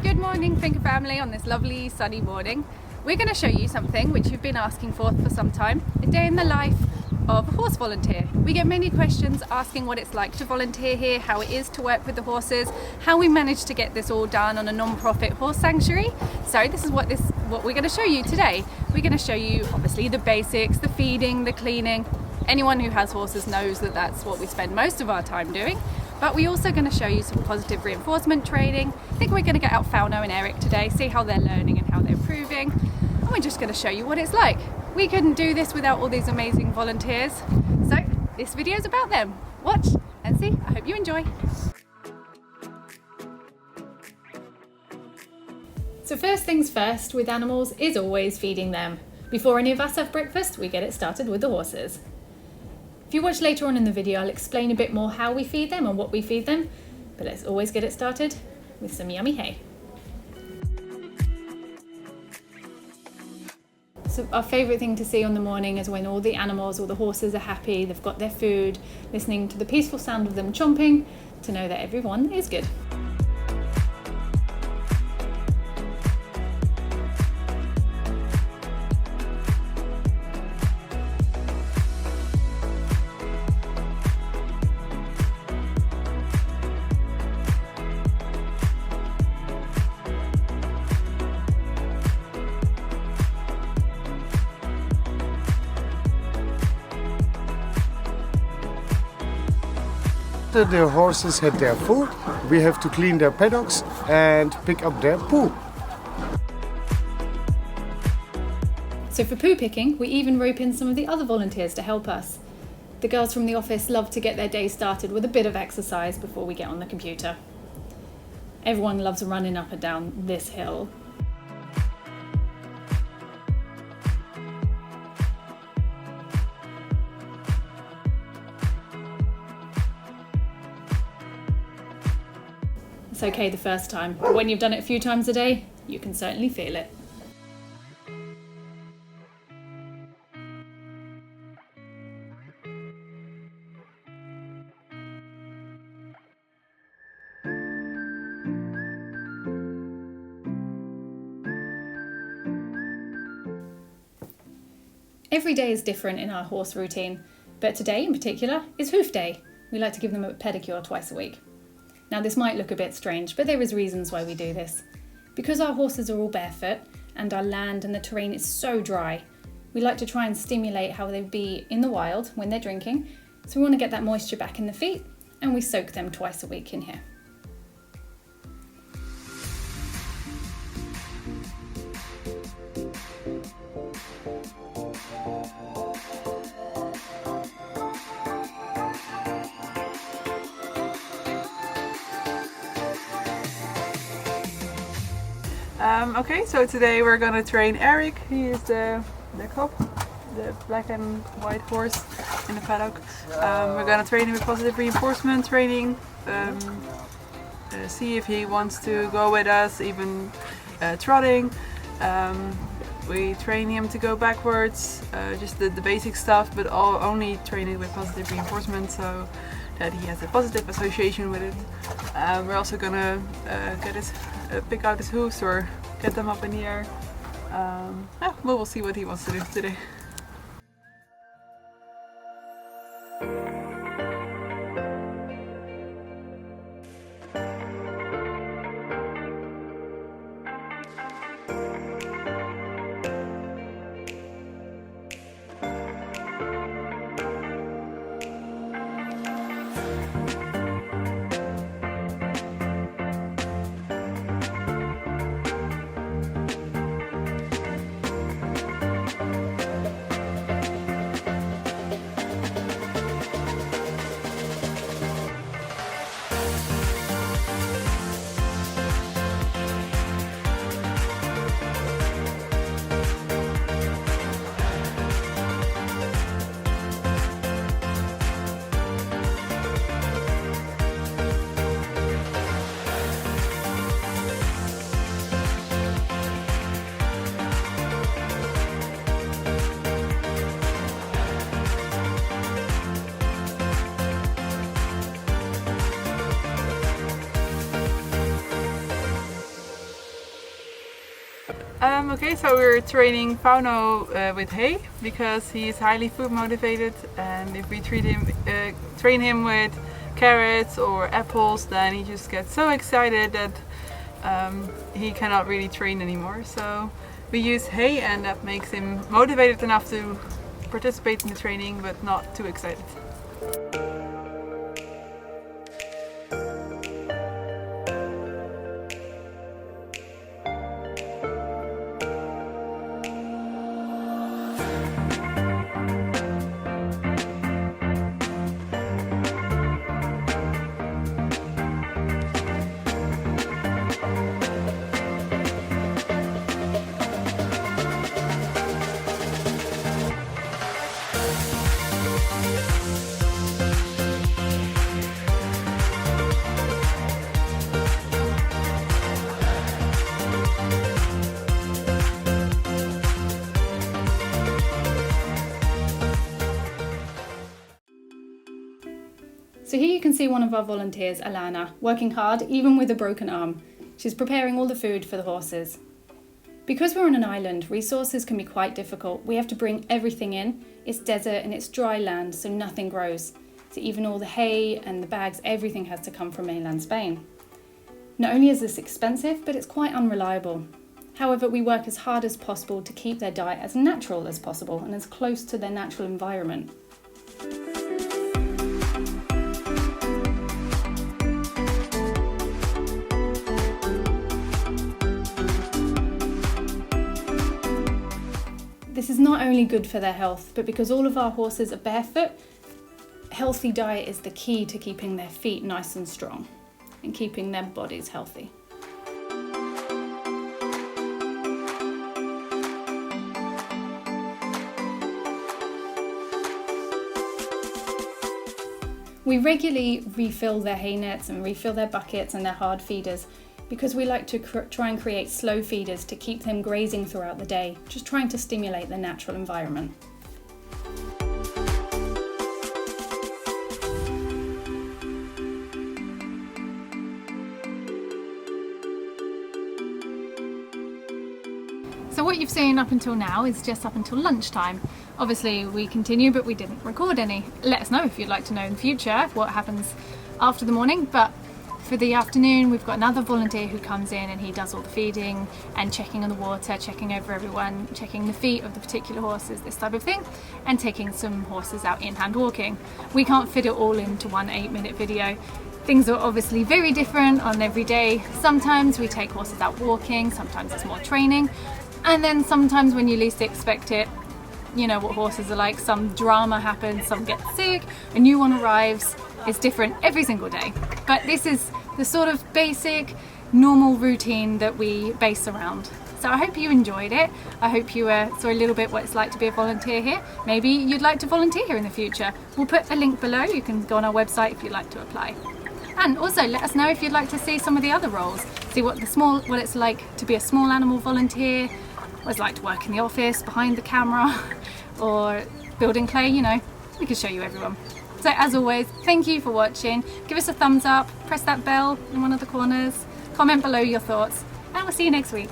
Good morning, Finker family, on this lovely sunny morning. We're going to show you something which you've been asking for some time, a day in the life of a horse volunteer. We get many questions asking what it's like to volunteer here, how it is to work with the horses, how we managed to get this all done on a non-profit horse sanctuary. So this is what we're going to show you today. We're going to show you obviously the basics, the feeding, the cleaning. Anyone who has horses knows that that's what we spend most of our time doing. But we're also going to show you some positive reinforcement training. I think we're going to get out Fauno and Eric today, see how they're learning and how they're improving. And we're just going to show you what it's like. We couldn't do this without all these amazing volunteers. So this video is about them. Watch and see. I hope you enjoy. So first things first with animals is always feeding them. Before any of us have breakfast, we get it started with the horses. If you watch later on in the video, I'll explain a bit more how we feed them and what we feed them, but let's always get it started with some yummy hay. So our favourite thing to see on the morning is when all the animals, all the horses are happy, they've got their food, listening to the peaceful sound of them chomping to know that everyone is good. After the horses had their food, we have to clean their paddocks and pick up their poo. So for poo picking, we even rope in some of the other volunteers to help us. The girls from the office love to get their day started with a bit of exercise before we get on the computer. Everyone loves running up and down this hill. It's okay the first time, but when you've done it a few times a day, you can certainly feel it. Every day is different in our horse routine, but today in particular is Hoof Day. We like to give them a pedicure twice a week. Now this might look a bit strange, but there is reasons why we do this. Because our horses are all barefoot and our land and the terrain is so dry, we like to try and stimulate how they'd be in the wild when they're drinking. So we want to get that moisture back in the feet, and we soak them twice a week in here. Okay, so today we're gonna train Eric. He is the cop, the black and white horse in the paddock. We're gonna train him with positive reinforcement training. See if he wants to go with us, even trotting. We train him to go backwards, just the basic stuff, but only train it with positive reinforcement so that he has a positive association with it. We're also gonna pick out his hooves or get them up in the air. We'll see what he wants to do today. Okay, so we're training Fauno with hay because he's highly food motivated, and if we train him with carrots or apples, then he just gets so excited that he cannot really train anymore. So we use hay, and that makes him motivated enough to participate in the training, but not too excited. So here you can see one of our volunteers, Alana, working hard even with a broken arm. She's preparing all the food for the horses. Because we're on an island, resources can be quite difficult. We have to bring everything in. It's desert and it's dry land, so nothing grows. So even all the hay and the bags, everything has to come from mainland Spain. Not only is this expensive, but it's quite unreliable. However, we work as hard as possible to keep their diet as natural as possible and as close to their natural environment. This is not only good for their health, but because all of our horses are barefoot, healthy diet is the key to keeping their feet nice and strong and keeping their bodies healthy. We regularly refill their hay nets and refill their buckets and their hard feeders because we like to try and create slow feeders to keep them grazing throughout the day, just trying to stimulate their natural environment. So what you've seen up until now is just up until lunchtime. Obviously we continue, but we didn't record any. Let us know if you'd like to know in the future what happens after the morning, but for the afternoon we've got another volunteer who comes in and he does all the feeding and checking on the water, checking over everyone, checking the feet of the particular horses, this type of thing, and taking some horses out in hand walking. We can't fit it all into one 8-minute video. Things are obviously very different on every day. Sometimes we take horses out walking, sometimes it's more training, and then sometimes when you least expect it, you know what horses are like, some drama happens, some get sick, a new one arrives. It's different every single day. But this is the sort of basic, normal routine that we base around. So I hope you enjoyed it. I hope you saw a little bit what it's like to be a volunteer here. Maybe you'd like to volunteer here in the future. We'll put a link below. You can go on our website if you'd like to apply. And also let us know if you'd like to see some of the other roles. See what it's like to be a small animal volunteer, what it's like to work in the office, behind the camera, or building clay, you know. We can show you everyone. So as always, thank you for watching. Give us a thumbs up, press that bell in one of the corners, comment below your thoughts, and we'll see you next week.